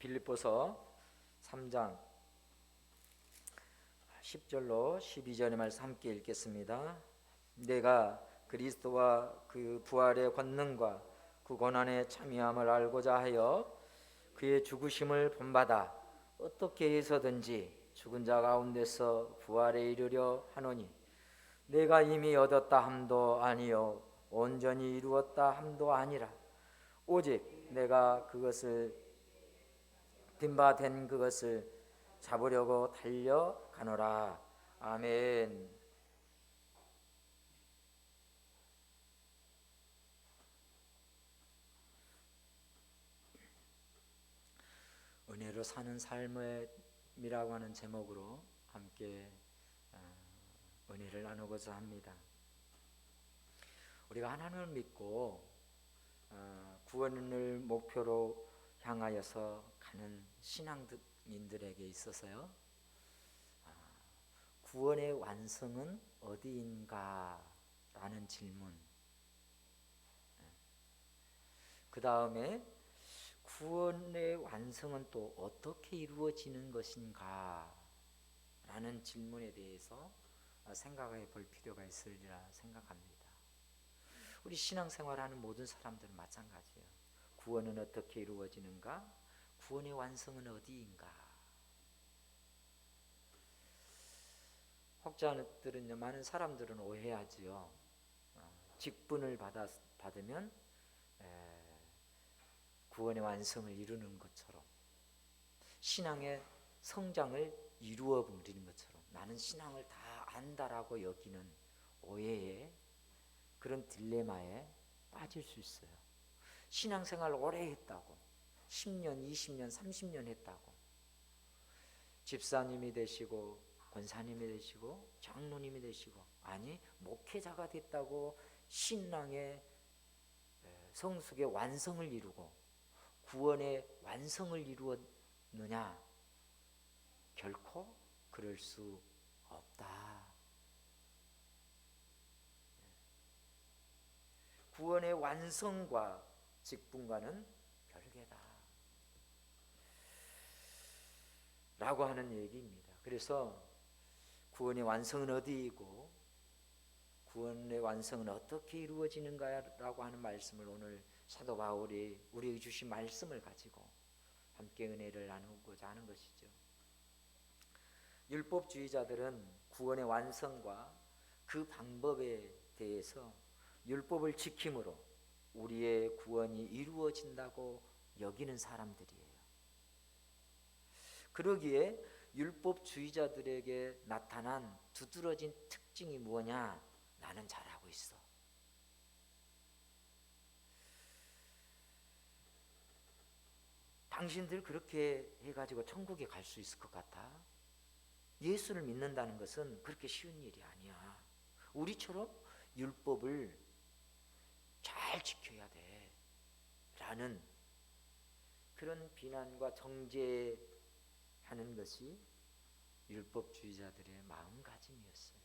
빌립보서 3장 10절로 12절의 말씀 함께 읽겠습니다. 내가 그리스도와 그 부활의 권능과 그 고난의 참여함을 알고자 하여 그의 죽으심을 본받아 어떻게 해서든지 죽은 자 가운데서 부활에 이르려 하노니 내가 이미 얻었다 함도 아니요 온전히 이루었다 함도 아니라 오직 내가 그것을 빈바된 그것을 잡으려고 달려가노라. 아멘. 은혜로 사는 삶이라고 하는 제목으로 함께 은혜를 나누고자 합니다. 우리가 하나님을 믿고 구원을 목표로 향하여서 가는 신앙인들에게 있어서요, 구원의 완성은 어디인가 라는 질문, 그 다음에 구원의 완성은 또 어떻게 이루어지는 것인가 라는 질문에 대해서 생각해 볼 필요가 있으리라 생각합니다. 우리 신앙생활하는 모든 사람들은 마찬가지예요. 구원은 어떻게 이루어지는가? 구원의 완성은 어디인가? 혹자들은요, 많은 사람들은 오해하지요. 직분을 받으면 구원의 완성을 이루는 것처럼, 신앙의 성장을 이루어 버리는 것처럼 나는 신앙을 다 안다라고 여기는 오해에, 그런 딜레마에 빠질 수 있어요. 신앙생활 오래 했다고, 10년, 20년, 30년 했다고, 집사님이 되시고 권사님이 되시고 장로님이 되시고, 아니 목회자가 됐다고 신앙의 성숙의 완성을 이루고 구원의 완성을 이루었느냐? 결코 그럴 수 없다. 구원의 완성과 직분과는 별개다 라고 하는 얘기입니다. 그래서 구원의 완성은 어디이고 구원의 완성은 어떻게 이루어지는가라고 하는 말씀을 오늘 사도 바울이 우리에게 주신 말씀을 가지고 함께 은혜를 나누고자 하는 것이죠. 율법주의자들은 구원의 완성과 그 방법에 대해서 율법을 지킴으로 우리의 구원이 이루어진다고 여기는 사람들이에요. 그러기에 율법주의자들에게 나타난 두드러진 특징이 뭐냐? 나는 잘하고 있어. 당신들 그렇게 해가지고 천국에 갈 수 있을 것 같아? 예수를 믿는다는 것은 그렇게 쉬운 일이 아니야. 우리처럼 율법을 잘 지켜야 돼 라는 그런 비난과 정죄하는 것이 율법주의자들의 마음가짐이었어요.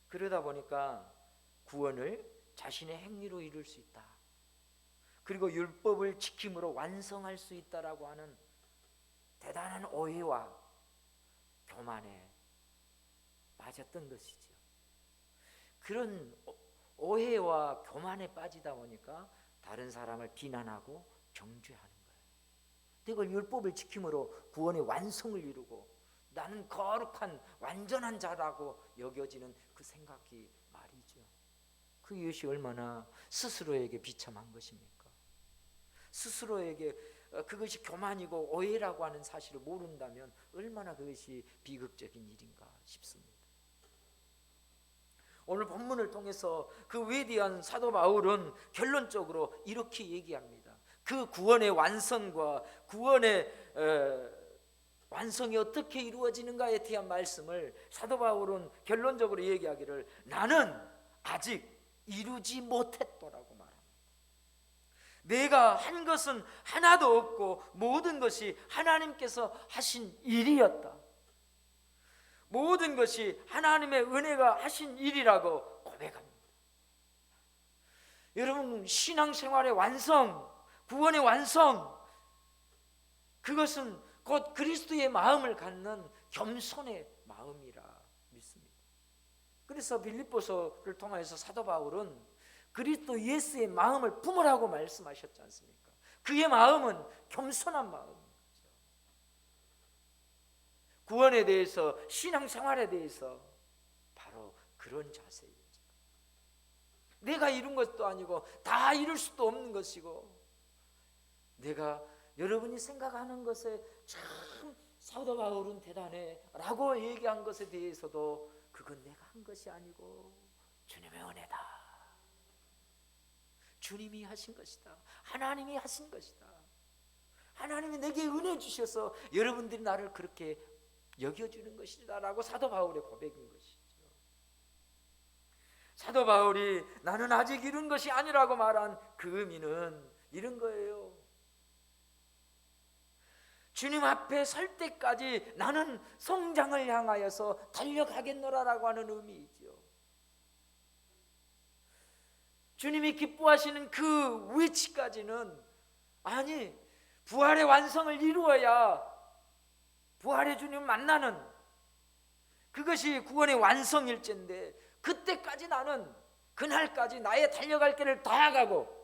그러다 보니까 구원을 자신의 행위로 이룰 수 있다, 그리고 율법을 지킴으로 완성할 수 있다라고 하는 대단한 오해와 교만에 빠졌던 것이죠. 그런 오해와 교만에 빠지다 보니까 다른 사람을 비난하고 정죄하는 거예요. 이걸 율법을 지킴으로 구원의 완성을 이루고 나는 거룩한 완전한 자라고 여겨지는 그 생각이 말이죠. 그것이 얼마나 스스로에게 비참한 것입니까? 스스로에게 그것이 교만이고 오해라고 하는 사실을 모른다면 얼마나 그것이 비극적인 일인가 싶습니다. 오늘 본문을 통해서 그 위대한 사도 바울은 결론적으로 이렇게 얘기합니다. 그 구원의 완성과 구원의 완성이 어떻게 이루어지는가에 대한 말씀을 사도 바울은 결론적으로 얘기하기를 나는 아직 이루지 못했더라고 말합니다. 내가 한 것은 하나도 없고 모든 것이 하나님께서 하신 일이었다. 모든 것이 하나님의 은혜가 하신 일이라고 고백합니다. 여러분, 신앙생활의 완성, 구원의 완성, 그것은 곧 그리스도의 마음을 갖는 겸손의 마음이라 믿습니다. 그래서 빌립보서를 통해서 사도 바울은 그리스도 예수의 마음을 품으라고 말씀하셨지 않습니까? 그의 마음은 겸손한 마음인 거죠. 구원에 대해서, 신앙생활에 대해서 바로 그런 자세예요. 내가 이룬 것도 아니고 다 이룰 수도 없는 것이고, 내가 여러분이 생각하는 것에 참 사도 바울은 대단해 라고 얘기한 것에 대해서도 그건 내가 한 것이 아니고 주님의 은혜다, 주님이 하신 것이다, 하나님이 하신 것이다, 하나님이 내게 은혜 주셔서 여러분들이 나를 그렇게 여겨주는 것이다 라고 사도 바울의 고백인 것이죠. 사도 바울이 나는 아직 이룬 것이 아니라고 말한 그 의미는 이런 거예요. 주님 앞에 설 때까지 나는 성장을 향하여서 달려가겠노라라고 하는 의미이죠. 주님이 기뻐하시는 그 위치까지는, 아니, 부활의 완성을 이루어야 부활의 주님 만나는 그것이 구원의 완성일진데, 그때까지 나는, 그날까지 나의 달려갈 길을 다가가고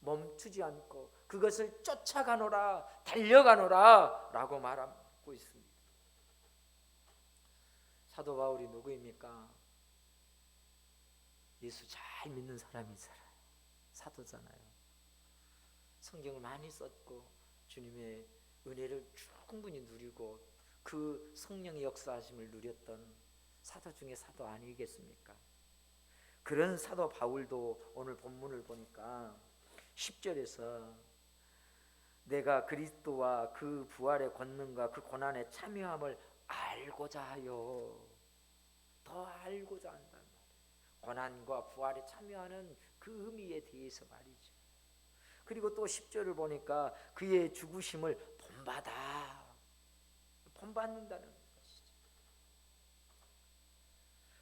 멈추지 않고 그것을 쫓아가노라, 달려가노라 라고 말하고 있습니다. 사도 바울이 누구입니까? 예수 잘 믿는 사람이 사도잖아요. 성경을 많이 썼고 주님의 은혜를 충분히 누리고 그 성령의 역사하심을 누렸던 사도 중에 사도 아니겠습니까? 그런 사도 바울도 오늘 본문을 보니까 10절에서 내가 그리스도와 그 부활의 권능과 그 고난의 참여함을 알고자 하여, 더 알고자 한다는 말이에요. 고난과 부활에 참여하는 그 의미에 대해서 말이죠. 그리고 또 10절을 보니까 그의 죽으심을 본받는다는 것이죠.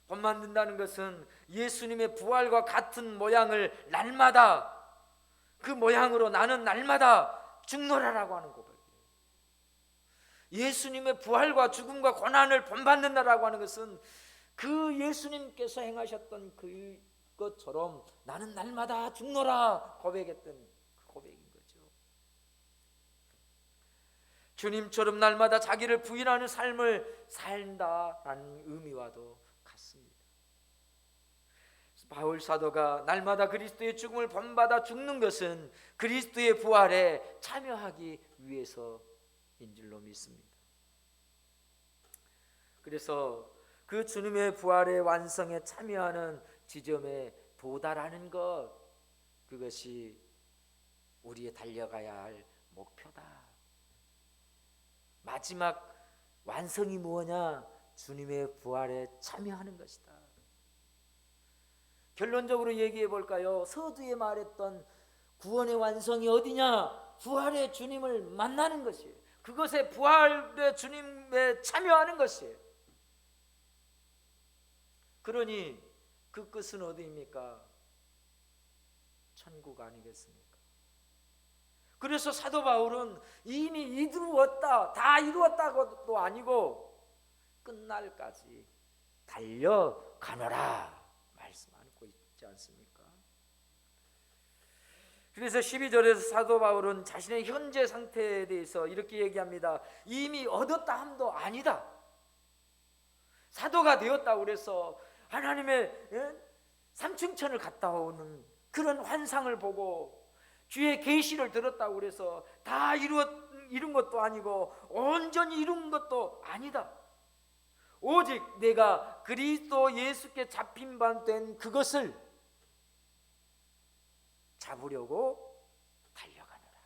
본받는다는 것은 예수님의 부활과 같은 모양을 날마다, 그 모양으로 나는 날마다 죽노라라고 하는 고백이에요. 예수님의 부활과 죽음과 고난을 본받는다라고 하는 것은 그 예수님께서 행하셨던 그것처럼 나는 날마다 죽노라 고백했던 그 고백인 거죠. 주님처럼 날마다 자기를 부인하는 삶을 산다라는 의미와도 같습니다. 바울 사도가 날마다 그리스도의 죽음을 본받아 죽는 것은 그리스도의 부활에 참여하기 위해서인 줄로 믿습니다. 그래서 그 주님의 부활의 완성에 참여하는 지점에 도달하는 것, 그것이 우리의 달려가야 할 목표다. 마지막 완성이 무엇이냐? 주님의 부활에 참여하는 것이다. 결론적으로 얘기해 볼까요? 서두에 말했던 구원의 완성이 어디냐? 부활의 주님을 만나는 것이에요. 그것에 부활의 주님에 참여하는 것이에요. 그러니 그 끝은 어디입니까? 천국 아니겠습니까? 그래서 사도 바울은 이미 이루었다, 다 이루었다고도 아니고 끝날까지 달려가노라 말씀하고 있지 않습니까? 그래서 12절에서 사도 바울은 자신의 현재 상태에 대해서 이렇게 얘기합니다. 이미 얻었다 함도 아니다. 사도가 되었다고 그래서 하나님의 삼층천을 갔다 오는 그런 환상을 보고 주의 계시를 들었다고 그래서 다 이룬 것도 아니고 온전히 이룬 것도 아니다. 오직 내가 그리스도 예수께 잡힌 바 된 그것을 잡으려고 달려가노라.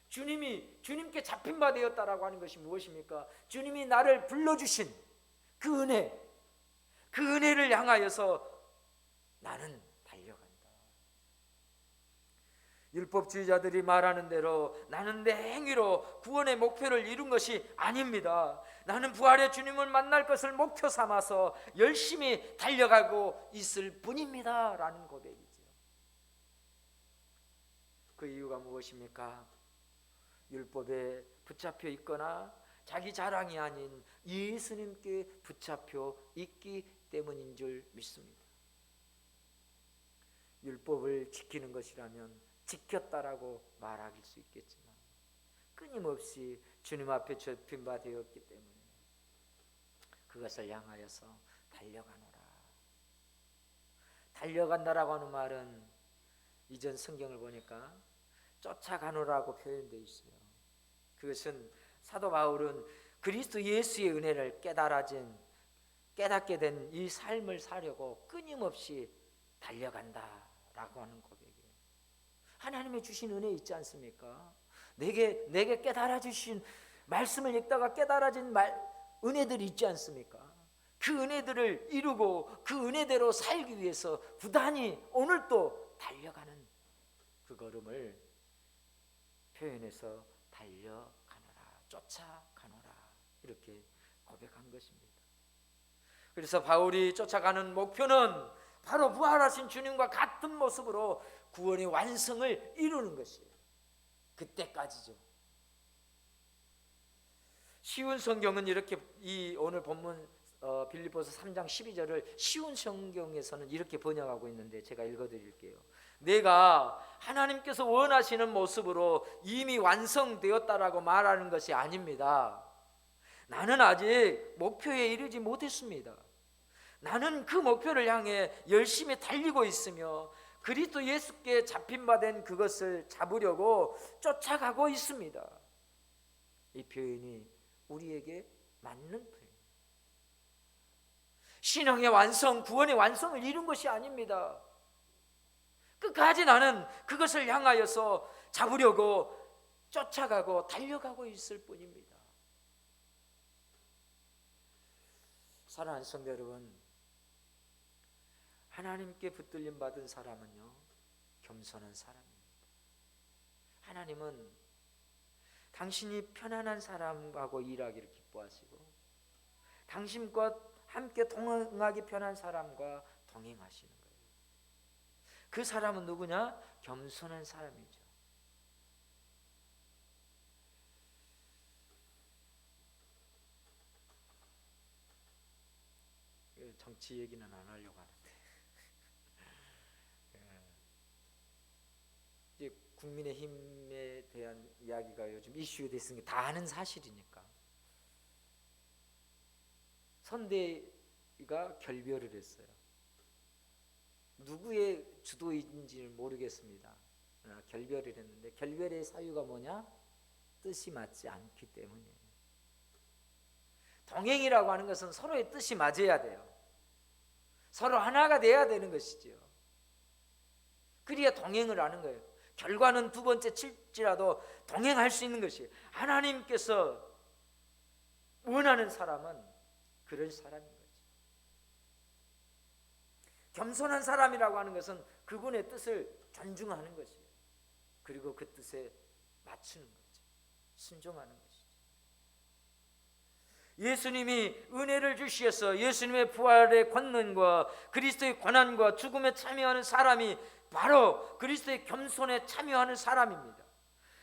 주님께 잡힌 바 되었다라고 하는 것이 무엇입니까? 주님이 나를 불러주신 그 은혜, 그 은혜를 향하여서 나는 달려간다. 율법주의자들이 말하는 대로 나는 내 행위로 구원의 목표를 이룬 것이 아닙니다. 나는 부활의 주님을 만날 것을 목표 삼아서 열심히 달려가고 있을 뿐입니다 라는 고백이죠. 그 이유가 무엇입니까? 율법에 붙잡혀 있거나 자기 자랑이 아닌 예수님께 붙잡혀 있기 때문인 줄 믿습니다. 율법을 지키는 것이라면 지켰다라고 말할 수 있겠지만 끊임없이 주님 앞에 접힌 바 되었기 때문에 그것을 향하여서 달려가노라. 달려간다라고 하는 말은 이전 성경을 보니까 쫓아가노라고 표현되어 있어요. 그것은 사도 바울은 그리스도 예수의 은혜를 깨닫게 된 이 삶을 사려고 끊임없이 달려간다라고 하는 고백이에요. 하나님의 주신 은혜 있지 않습니까? 내게 깨달아 주신 말씀을 읽다가 깨달아진 은혜들이 있지 않습니까? 그 은혜들을 이루고 그 은혜대로 살기 위해서 부단히 오늘도 달려가는 그 걸음을 표현해서 달려가노라, 쫓아가노라 이렇게 고백한 것입니다. 그래서 바울이 쫓아가는 목표는 바로 부활하신 주님과 같은 모습으로 구원의 완성을 이루는 것이에요. 그때까지죠. 쉬운 성경은 이렇게 이 오늘 본문 빌립보서 3장 12절을 쉬운 성경에서는 이렇게 번역하고 있는데 제가 읽어드릴게요. 내가 하나님께서 원하시는 모습으로 이미 완성되었다라고 말하는 것이 아닙니다. 나는 아직 목표에 이르지 못했습니다. 나는 그 목표를 향해 열심히 달리고 있으며 그리스도 예수께 잡힌 바 된 그것을 잡으려고 쫓아가고 있습니다. 이 표현이 우리에게 맞는 표현입니다. 신앙의 완성, 구원의 완성을 이룬 것이 아닙니다. 끝까지 나는 그것을 향하여서 잡으려고 쫓아가고 달려가고 있을 뿐입니다. 사랑하는 성도 여러분, 하나님께 붙들림 받은 사람은요 겸손한 사람입니다. 하나님은 당신이 편안한 사람하고 일하기를 기뻐하시고 당신과 함께 동행하기 편한 사람과 동행하시는 거예요. 그 사람은 누구냐? 겸손한 사람이죠. 정치 얘기는 안 하려고 하는데 이제 국민의힘에 대한 이야기가 요즘 이슈가 됐으니까 다 아는 사실이니까 선대위가 결별을 했어요. 누구의 주도인지는 모르겠습니다. 결별을 했는데 결별의 사유가 뭐냐? 뜻이 맞지 않기 때문이에요. 동행이라고 하는 것은 서로의 뜻이 맞아야 돼요. 서로 하나가 돼야 되는 것이죠. 그래야 동행을 하는 거예요. 결과는 두 번째 칠지라도 동행할 수 있는 것이에요. 하나님께서 원하는 사람은 그럴 사람인 거죠. 겸손한 사람이라고 하는 것은 그분의 뜻을 존중하는 것이에요. 그리고 그 뜻에 맞추는 거죠. 순종하는 것이죠. 예수님이 은혜를 주시어서 예수님의 부활의 권능과 그리스도의 고난과 죽음에 참여하는 사람이 바로 그리스도의 겸손에 참여하는 사람입니다.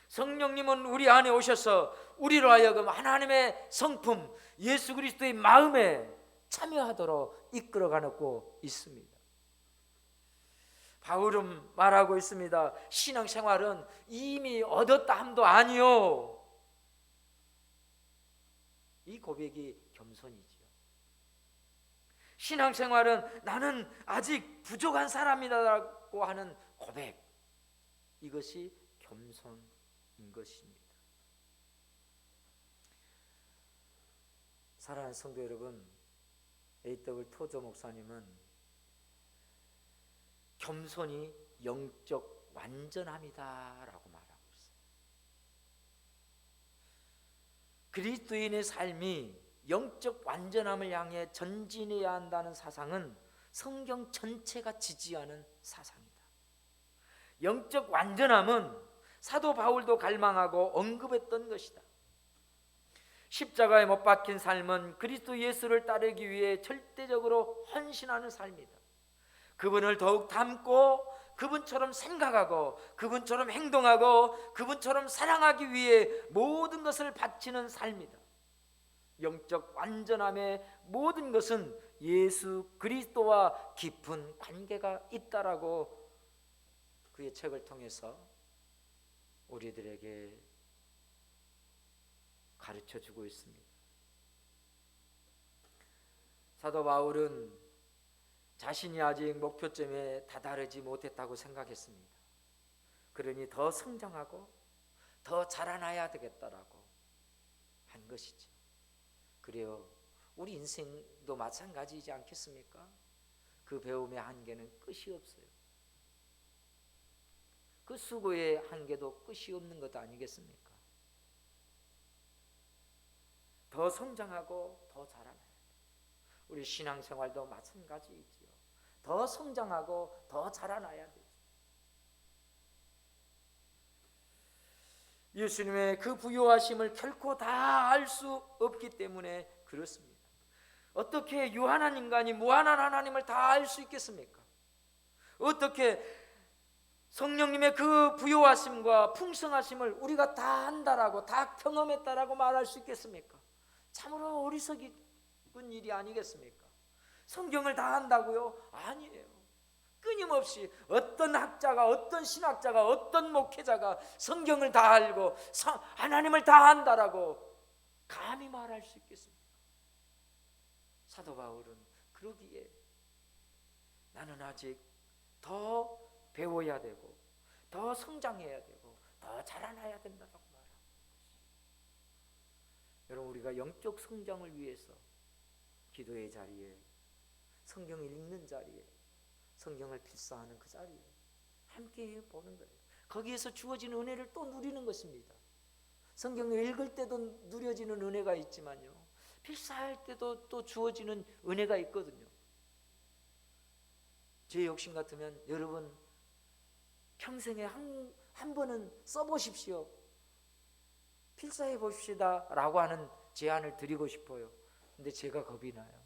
성령님은 우리 안에 오셔서 우리로 하여금 하나님의 성품 예수 그리스도의 마음에 참여하도록 이끌어가고 있습니다. 바울은 말하고 있습니다. 신앙생활은 이미 얻었다 함도 아니요. 이 고백이 겸손이지요. 신앙생활은 나는 아직 부족한 사람이라고 하는 고백, 이것이 겸손인 것입니다. 사랑하는 성도 여러분, A.W. 토저 목사님은 겸손이 영적 완전함이다라고 말합니다. 그리스도인의 삶이 영적 완전함을 향해 전진해야 한다는 사상은 성경 전체가 지지하는 사상이다. 영적 완전함은 사도 바울도 갈망하고 언급했던 것이다. 십자가에 못 박힌 삶은 그리스도 예수를 따르기 위해 절대적으로 헌신하는 삶이다. 그분을 더욱 닮고 그분처럼 생각하고 그분처럼 행동하고 그분처럼 사랑하기 위해 모든 것을 바치는 삶이다. 영적 완전함의 모든 것은 예수 그리스도와 깊은 관계가 있다라고 그의 책을 통해서 우리들에게 가르쳐주고 있습니다. 사도 바울은 자신이 아직 목표점에 다다르지 못했다고 생각했습니다. 그러니 더 성장하고 더 자라나야 되겠다라고 한 것이죠. 그래요. 우리 인생도 마찬가지이지 않겠습니까? 그 배움의 한계는 끝이 없어요. 그 수고의 한계도 끝이 없는 것 아니겠습니까? 더 성장하고 더 자라나야 돼요. 우리 신앙생활도 마찬가지이지요. 더 성장하고 더 자라나야 되죠. 예수님의 그 부요하심을 결코 다 알 수 없기 때문에 그렇습니다. 어떻게 유한한 인간이 무한한 하나님을 다 알 수 있겠습니까? 어떻게 성령님의 그 부요하심과 풍성하심을 우리가 다 안다라고 다 경험했다라고 말할 수 있겠습니까? 참으로 어리석은 일이 아니겠습니까? 성경을 다 안다고요? 아니에요. 끊임없이 어떤 학자가, 어떤 신학자가, 어떤 목회자가 성경을 다 알고 하나님을 다 안다라고 감히 말할 수 있겠습니까? 사도 바울은 그러기에 나는 아직 더 배워야 되고 더 성장해야 되고 더 자라나야 된다고 말하는 것이. 여러분, 우리가 영적 성장을 위해서 기도의 자리에, 성경을 읽는 자리에, 성경을 필사하는 그 자리에 함께 보는 거예요. 거기에서 주어진 은혜를 또 누리는 것입니다. 성경을 읽을 때도 누려지는 은혜가 있지만요, 필사할 때도 또 주어지는 은혜가 있거든요. 제 욕심 같으면 여러분 평생에 한 번은 써보십시오. 필사해 봅시다 라고 하는 제안을 드리고 싶어요. 근데 제가 겁이 나요.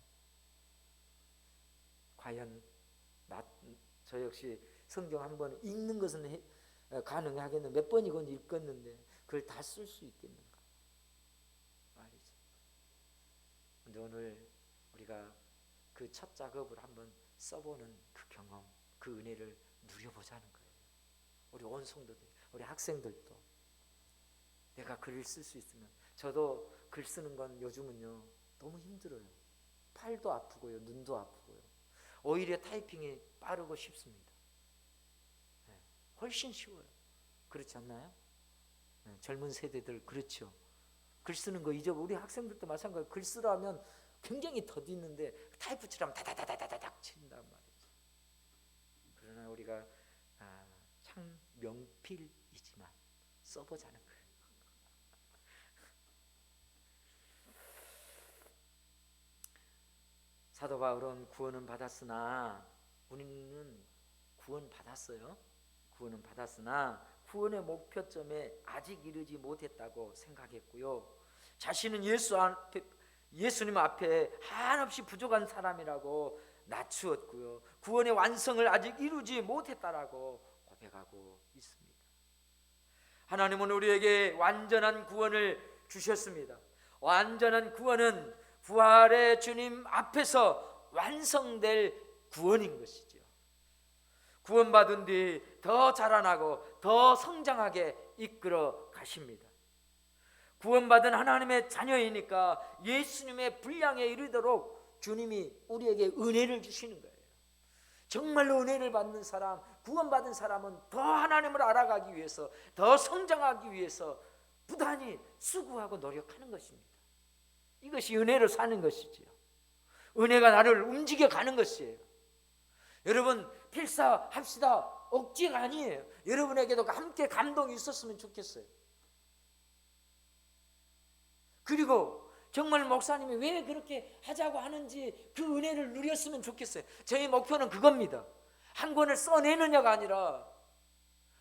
과연 저 역시 성경 한 번 읽는 것은 가능하겠는데 몇 번이건 읽었는데 그걸 다 쓸 수 있겠는가 말이죠. 근데 오늘 우리가 그 첫 작업을 한번 써보는 그 경험, 그 은혜를 누려보자는 거예요. 우리 온 성도들, 우리 학생들도 내가 글을 쓸 수 있으면, 저도 글 쓰는 건 요즘은요 너무 힘들어요. 팔도 아프고요, 눈도 아프고요. 오히려 타이핑이 빠르고 쉽습니다. 네, 훨씬 쉬워요. 그렇지 않나요? 네, 젊은 세대들 그렇죠. 글 쓰는 거 잊어버리고, 우리 학생들도 마찬가지로 글 쓰라면 굉장히 더디는데 타이프칠하면 다다다다다닥 친단 말이죠. 그러나 우리가 참 명필이지만 써보자는 거예요. 사도 바울은 구원은 받았으나, 우리는 구원 받았어요. 구원은 받았으나 구원의 목표점에 아직 이르지 못했다고 생각했고요. 자신은 예수님 앞에 한없이 부족한 사람이라고 낮추었고요. 구원의 완성을 아직 이루지 못했다라고 고백하고 있습니다. 하나님은 우리에게 완전한 구원을 주셨습니다. 완전한 구원은 부활의 주님 앞에서 완성될 구원인 것이죠. 구원받은 뒤 더 자라나고 더 성장하게 이끌어 가십니다. 구원받은 하나님의 자녀이니까 예수님의 분량에 이르도록 주님이 우리에게 은혜를 주시는 거예요. 정말로 은혜를 받는 사람, 구원받은 사람은 더 하나님을 알아가기 위해서, 더 성장하기 위해서 부단히 수고하고 노력하는 것입니다. 이것이 은혜로 사는 것이지요. 은혜가 나를 움직여 가는 것이에요. 여러분, 필사합시다. 억지가 아니에요. 여러분에게도 함께 감동이 있었으면 좋겠어요. 그리고 정말 목사님이 왜 그렇게 하자고 하는지 그 은혜를 누렸으면 좋겠어요. 저희 목표는 그겁니다. 한 권을 써내느냐가 아니라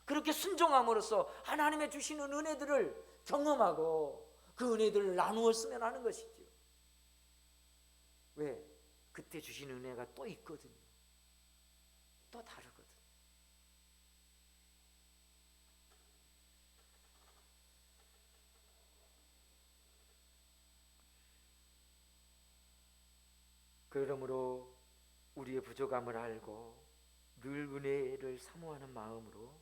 그렇게 순종함으로써 하나님의 주시는 은혜들을 경험하고 그 은혜들을 나누었으면 하는 것이죠. 왜? 그때 주신 은혜가 또 있거든요. 또 다르거든요. 그러므로 우리의 부족함을 알고 늘 은혜를 사모하는 마음으로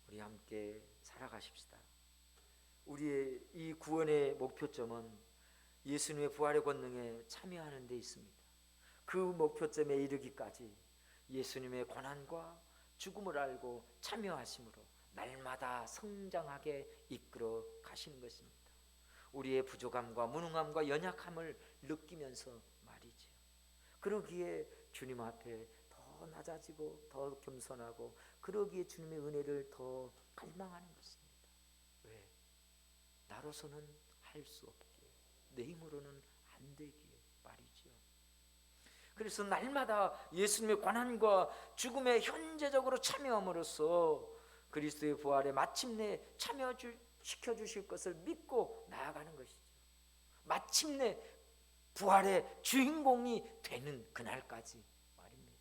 우리 함께 살아가십시다. 우리의 이 구원의 목표점은 예수님의 부활의 권능에 참여하는 데 있습니다. 그 목표점에 이르기까지 예수님의 고난과 죽음을 알고 참여하심으로 날마다 성장하게 이끌어 가시는 것입니다. 우리의 부족함과 무능함과 연약함을 느끼면서 말이죠. 그러기에 주님 앞에 더 낮아지고 더 겸손하고, 그러기에 주님의 은혜를 더 갈망하는 것입니다. 왜? 나로서는 할 수 없기에, 내 힘으로는 안 되기에 말이죠. 그래서 날마다 예수님의 고난과 죽음에 현재적으로 참여함으로써 그리스도의 부활에 마침내 참여시켜 주실 것을 믿고 나아가는 것이죠. 마침내 부활의 주인공이 되는 그날까지 말입니다.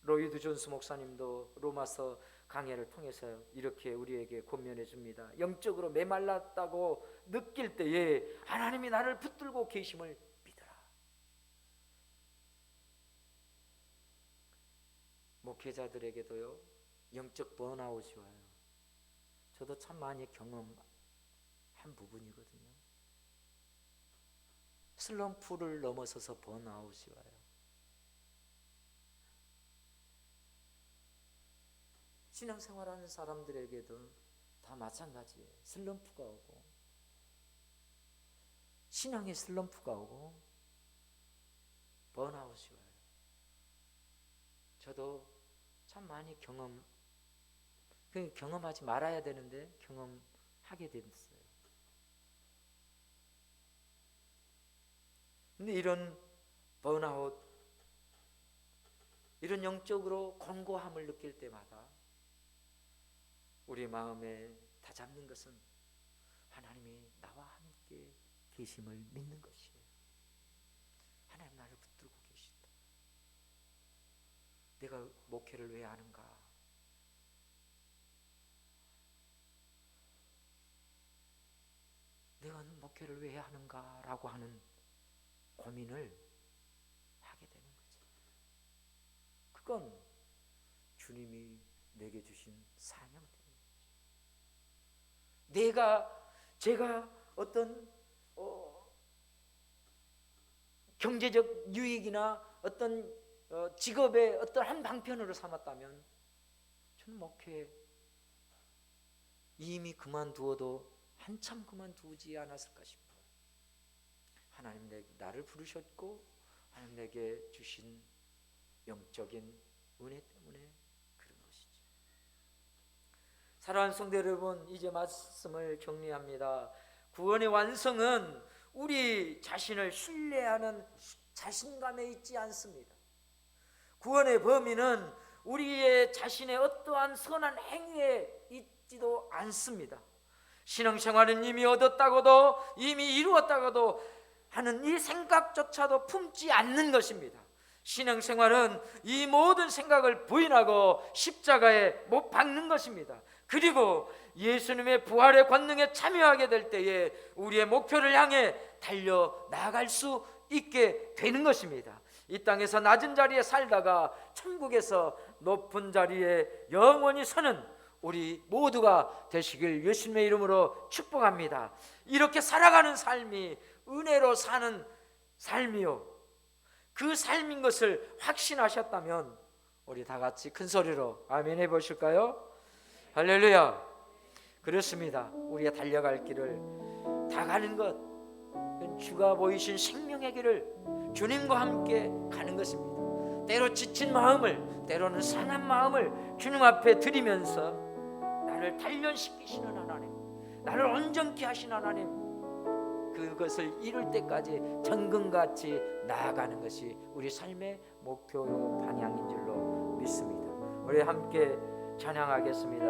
로이드 존스 목사님도 로마서 강해를 통해서 이렇게 우리에게 권면해 줍니다. 영적으로 메말랐다고 느낄 때에 하나님이 나를 붙들고 계심을 믿어라. 목회자들에게도요, 영적 번아웃이 와요. 저도 참 많이 경험한 부분이거든요. 슬럼프를 넘어서서 번아웃이 와요. 신앙생활하는 사람들에게도 다 마찬가지예요. 슬럼프가 오고, 신앙의 슬럼프가 오고 번아웃이 와요. 저도 참 많이 경험하지 말아야 되는데 경험하게 됐어요. 근데 이런 번아웃, 이런 영적으로 곤고함을 느낄 때마다 우리 마음에 다잡는 것은 하나님이 나와 함께 계심을 믿는 것이에요. 하나님 나를 붙들고 계신다. 내가 목회를 왜 하는가? 내가 목회를 왜 하는가? 라고 하는 고민을 하게 되는 거죠. 그건 주님이 내게 주신 사명입니다. 제가 어떤 경제적 유익이나 어떤 직업의 어떤 한 방편으로 삼았다면 저는 목회 이미 그만두어도 한참 그만두지 않았을까 싶어요. 하나님 나를 부르셨고 하나님 내게 주신 영적인 은혜 때문에 그런 것이죠. 사랑하는 성도 여러분, 이제 말씀을 정리합니다. 구원의 완성은 우리 자신을 신뢰하는 자신감에 있지 않습니다. 구원의 범위는 우리의 자신의 어떠한 선한 행위에 있지도 않습니다. 신앙생활은 이미 얻었다고도 이미 이루었다고도 하는 이 생각조차도 품지 않는 것입니다. 신앙생활은 이 모든 생각을 부인하고 십자가에 못 박는 것입니다. 그리고 예수님의 부활의 권능에 참여하게 될 때에 우리의 목표를 향해 달려 나아갈 수 있게 되는 것입니다. 이 땅에서 낮은 자리에 살다가 천국에서 높은 자리에 영원히 서는 우리 모두가 되시길 예수님의 이름으로 축복합니다. 이렇게 살아가는 삶이 은혜로 사는 삶이요, 그 삶인 것을 확신하셨다면 우리 다 같이 큰 소리로 아멘 해보실까요? 할렐루야. 그렇습니다. 우리가 달려갈 길을 다 가는 것, 주가 보이신 생명의 길을 주님과 함께 가는 것입니다. 때로 지친 마음을, 때로는 상한 마음을 주님 앞에 드리면서 나를 단련시키시는 하나님, 나를 온전케 하신 하나님, 그것을 이룰 때까지 전근같이 나아가는 것이 우리 삶의 목표요 방향인 줄로 믿습니다. 우리 함께 찬양하겠습니다.